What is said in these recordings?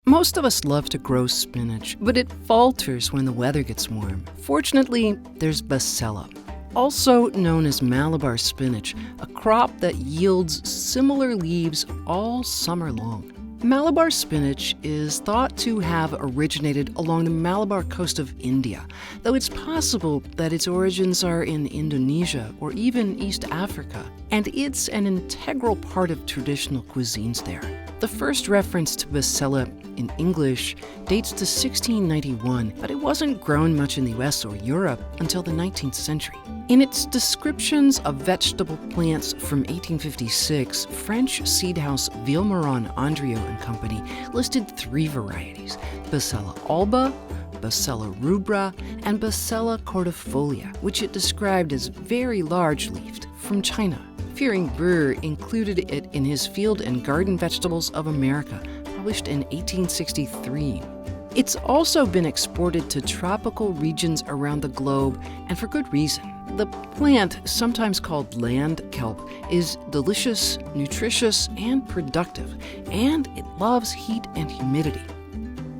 Most of us love to grow spinach, but it falters when the weather gets warm. Fortunately, there's Basella, also known as Malabar spinach, a crop that yields similar leaves all summer long. Malabar spinach is thought to have originated along the Malabar coast of India, though it's possible that its origins are in Indonesia or even East Africa, and it's an integral part of traditional cuisines there. The first reference to Basella in English dates to 1691, but it wasn't grown much in the US or Europe until the 19th century. In its descriptions of vegetable plants from 1856, French seed house Vilmorin Andrieux and Company listed 3 varieties: Basella alba, Basella rubra, and Basella cordifolia, which it described as very large-leafed, from China. Fearing Brewer included it in his Field and Garden Vegetables of America, published in 1863. It's also been exported to tropical regions around the globe, and for good reason. The plant, sometimes called land kelp, is delicious, nutritious, and productive, and it loves heat and humidity.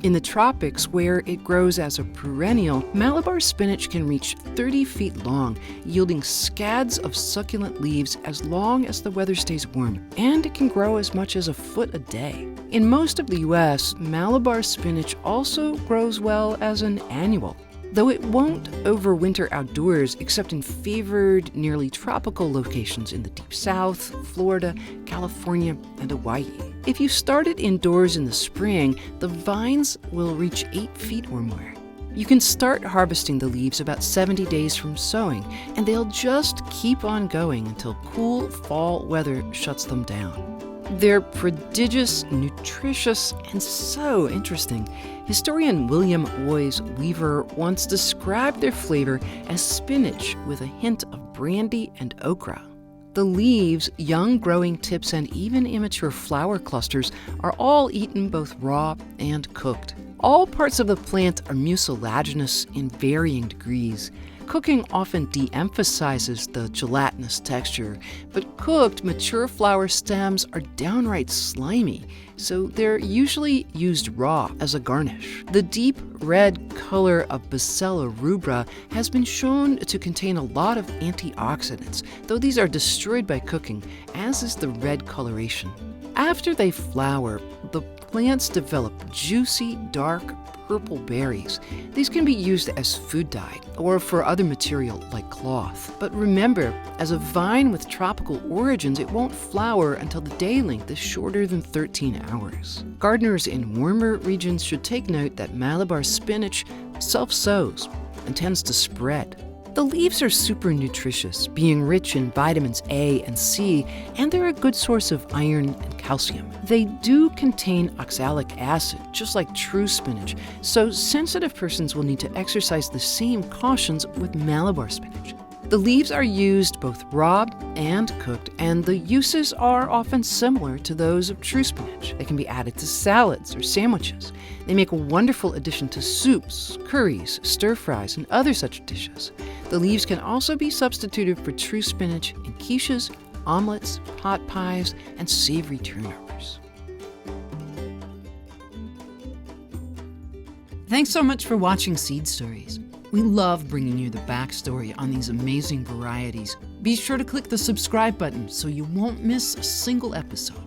In the tropics, where it grows as a perennial, Malabar spinach can reach 30 feet long, yielding scads of succulent leaves as long as the weather stays warm, and it can grow as much as a foot a day. In most of the U.S., Malabar spinach also grows well as an annual, though it won't overwinter outdoors except in favored, nearly tropical locations in the deep south, Florida, California, and Hawaii. If you start it indoors in the spring, the vines will reach 8 feet or more. You can start harvesting the leaves about 70 days from sowing, and they'll just keep on going until cool fall weather shuts them down. They're prodigious, nutritious, and so interesting. Historian William Oyes Weaver once described their flavor as spinach with a hint of brandy and okra. The leaves, young growing tips, and even immature flower clusters are all eaten both raw and cooked. All parts of the plant are mucilaginous in varying degrees. Cooking often de-emphasizes the gelatinous texture, but cooked, mature flower stems are downright slimy, so they're usually used raw as a garnish. The deep red color of Basella rubra has been shown to contain a lot of antioxidants, though these are destroyed by cooking, as is the red coloration. After they flower, the plants develop juicy, dark, purple berries. These can be used as food dye or for other material like cloth. But remember, as a vine with tropical origins, it won't flower until the day length is shorter than 13 hours. Gardeners in warmer regions should take note that Malabar spinach self-sows and tends to spread. The leaves are super nutritious, being rich in vitamins A and C, and they're a good source of iron and calcium. They do contain oxalic acid, just like true spinach, so sensitive persons will need to exercise the same cautions with Malabar spinach. The leaves are used both raw and cooked, and the uses are often similar to those of true spinach. They can be added to salads or sandwiches. They make a wonderful addition to soups, curries, stir-fries, and other such dishes. The leaves can also be substituted for true spinach in quiches, omelets, pot pies, and savory turnovers. Thanks so much for watching Seed Stories. We love bringing you the backstory on these amazing varieties. Be sure to click the subscribe button so you won't miss a single episode.